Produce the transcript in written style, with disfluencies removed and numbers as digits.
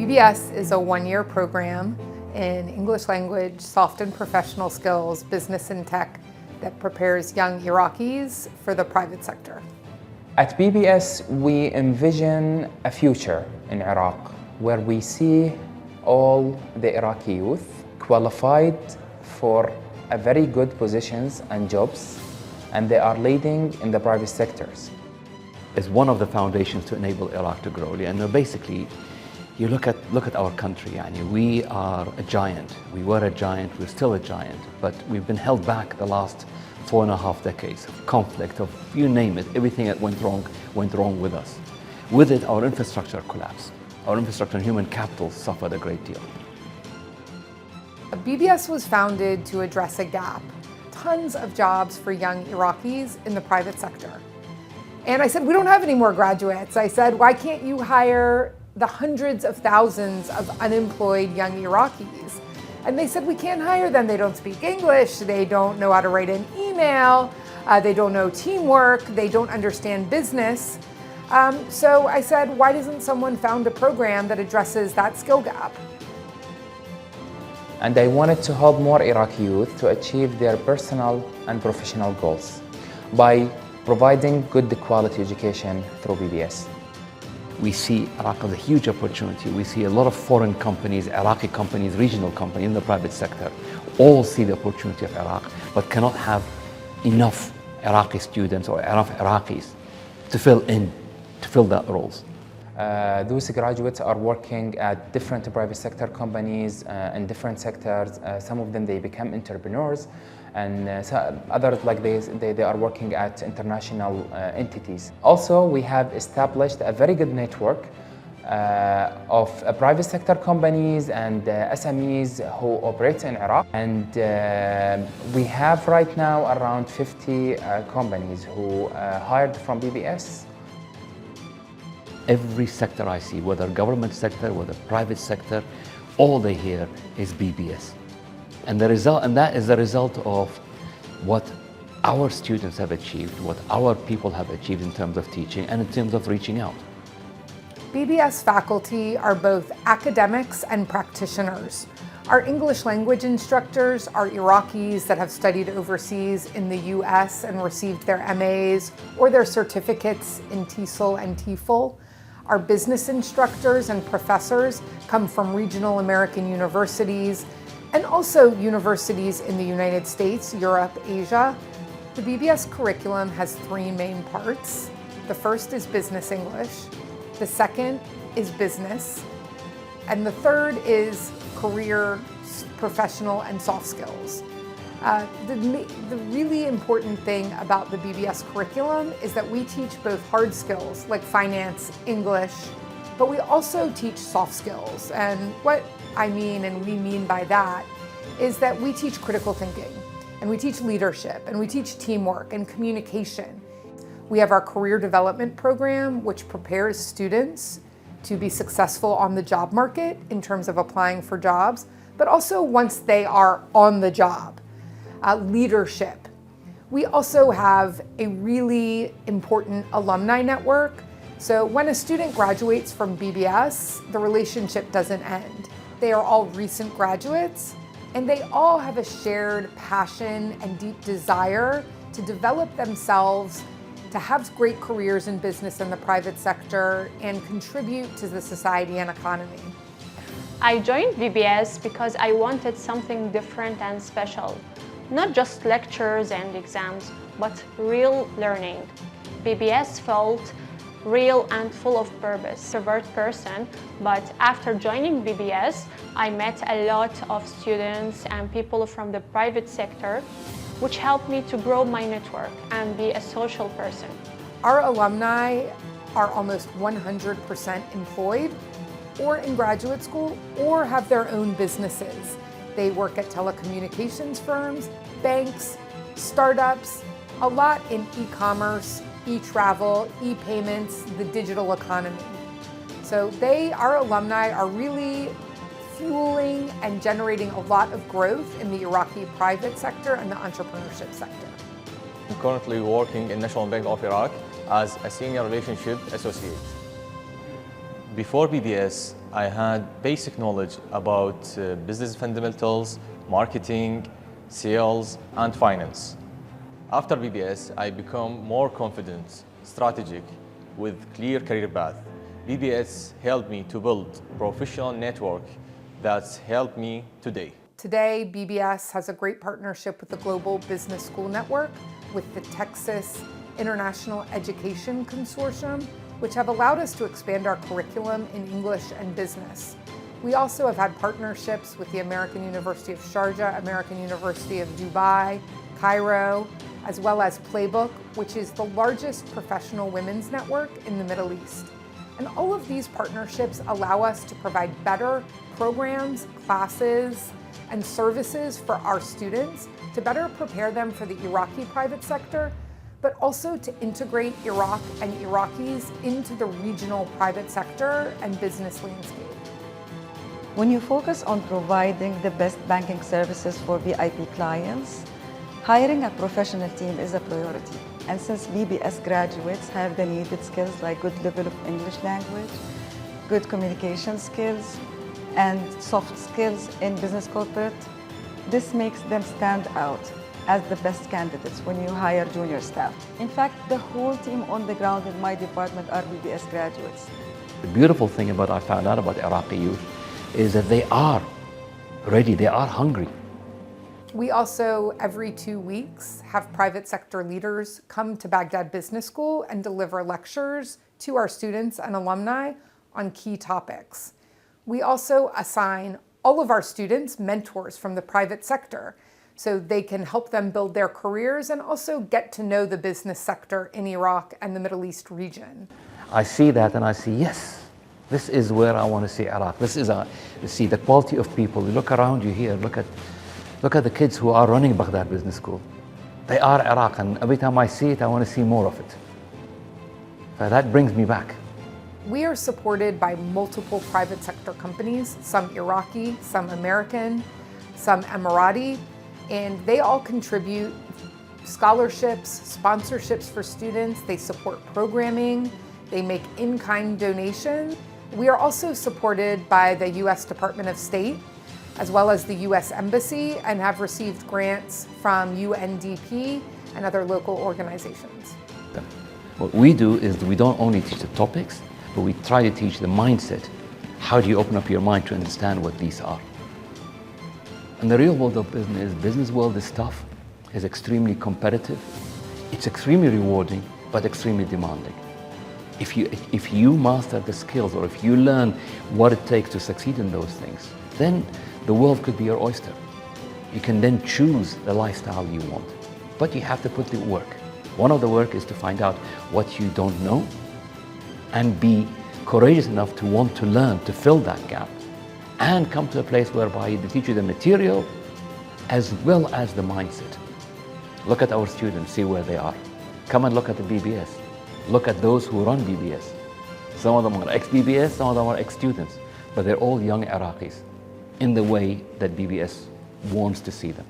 BBS is a one-year program in English language, soft and professional skills, business and tech that prepares young Iraqis for the private sector. At BBS, we envision a future in Iraq where we see all the Iraqi youth qualified for a very good positions and jobs, and they are leading in the private sectors. It's one of the foundations to enable Iraq to grow. And basically, you look at our country, we are a giant. We were a giant, we're still a giant, but we've been held back the last 4.5 decades of conflict, of you name it, everything that went wrong with us. With it, our infrastructure collapsed. Our infrastructure and human capital suffered a great deal. BBS was founded to address a gap. Tons of jobs for young Iraqis in the private sector. And I said, we don't have any more graduates. I said, why can't you hire the hundreds of thousands of unemployed young Iraqis? And they said, we can't hire them. They don't speak English. They don't know how to write an email. They don't know teamwork. They don't understand business. So I said, why doesn't someone found a program that addresses that skill gap? And I wanted to help more Iraqi youth to achieve their personal and professional goals by providing good quality education through BBS. We see Iraq as a huge opportunity. We see a lot of foreign companies, Iraqi companies, regional companies in the private sector, all see the opportunity of Iraq, but cannot have enough Iraqi students or enough Iraqis to fill that roles. Those graduates are working at different private sector companies in different sectors. Some of them, they become entrepreneurs, and others, like they are working at international entities. Also, we have established a very good network of private sector companies and SMEs who operate in Iraq. And we have right now around 50 companies who hired from BBS. Every sector I see, whether government sector, whether private sector, all they hear is BBS. And that is the result of what our students have achieved, what our people have achieved in terms of teaching and in terms of reaching out. BBS faculty are both academics and practitioners. Our English language instructors are Iraqis that have studied overseas in the US and received their MAs or their certificates in TESOL and TEFL. Our business instructors and professors come from regional American universities and also universities in the United States, Europe, Asia. The BBS curriculum has 3 main parts. The first is business English, the second is business, and the third is career, professional, and soft skills. The really important thing about the BBS curriculum is that we teach both hard skills like finance, English, but we also teach soft skills. And what I mean and we mean by that is that we teach critical thinking, and we teach leadership, and we teach teamwork and communication. We have our career development program, which prepares students to be successful on the job market in terms of applying for jobs, but also once they are on the job. Leadership. We also have a really important alumni network. So when a student graduates from BBS, the relationship doesn't end. They are all recent graduates, and they all have a shared passion and deep desire to develop themselves, to have great careers in business and the private sector, and contribute to the society and economy. I joined BBS because I wanted something different and special. Not just lectures and exams, but real learning. BBS felt real and full of purpose. Introvert person, but after joining BBS, I met a lot of students and people from the private sector, which helped me to grow my network and be a social person. Our alumni are almost 100% employed or in graduate school or have their own businesses. They work at telecommunications firms, banks, startups, a lot in e-commerce, e-travel, e-payments, the digital economy. So our alumni are really fueling and generating a lot of growth in the Iraqi private sector and the entrepreneurship sector. I'm currently working in National Bank of Iraq as a senior relationship associate. Before BBS, I had basic knowledge about business fundamentals, marketing, sales, and finance. After BBS, I become more confident, strategic, with clear career path. BBS helped me to build professional network that's helped me today. Today, BBS has a great partnership with the Global Business School Network, with the Texas International Education Consortium, which have allowed us to expand our curriculum in English and business. We also have had partnerships with the American University of Sharjah, American University of Dubai, Cairo, as well as Playbook, which is the largest professional women's network in the Middle East. And all of these partnerships allow us to provide better programs, classes, and services for our students to better prepare them for the Iraqi private sector, but also to integrate Iraq and Iraqis into the regional private sector and business landscape. When you focus on providing the best banking services for VIP clients, hiring a professional team is a priority. And since BBS graduates have the needed skills like good level of English language, good communication skills, and soft skills in business corporate, this makes them stand out as the best candidates when you hire junior staff. In fact, the whole team on the ground in my department are BBS graduates. The beautiful thing about I found out about Iraqi youth is that they are ready, they are hungry. We also, every 2 weeks, have private sector leaders come to Baghdad Business School and deliver lectures to our students and alumni on key topics. We also assign all of our students mentors from the private sector, so they can help them build their careers and also get to know the business sector in Iraq and the Middle East region. I see that and I see, yes, this is where I want to see Iraq. This is you see the quality of people. You look around you here, look at the kids who are running Baghdad Business School. They are Iraq, and every time I see it, I want to see more of it. So that brings me back. We are supported by multiple private sector companies, some Iraqi, some American, some Emirati, and they all contribute scholarships, sponsorships for students. They support programming. They make in-kind donations. We are also supported by the U.S. Department of State, as well as the U.S. Embassy, and have received grants from UNDP and other local organizations. What we do is we don't only teach the topics, but we try to teach the mindset. How do you open up your mind to understand what these are? And the real world of business world is tough, is extremely competitive, it's extremely rewarding, but extremely demanding. If you master the skills, or if you learn what it takes to succeed in those things, then the world could be your oyster. You can then choose the lifestyle you want, but you have to put the work. One of the work is to find out what you don't know and be courageous enough to want to learn, to fill that gap, and come to a place whereby they teach you the material as well as the mindset. Look at our students, see where they are. Come and look at the BBS. Look at those who run BBS. Some of them are ex-BBS, some of them are ex-students, but they're all young Iraqis in the way that BBS wants to see them.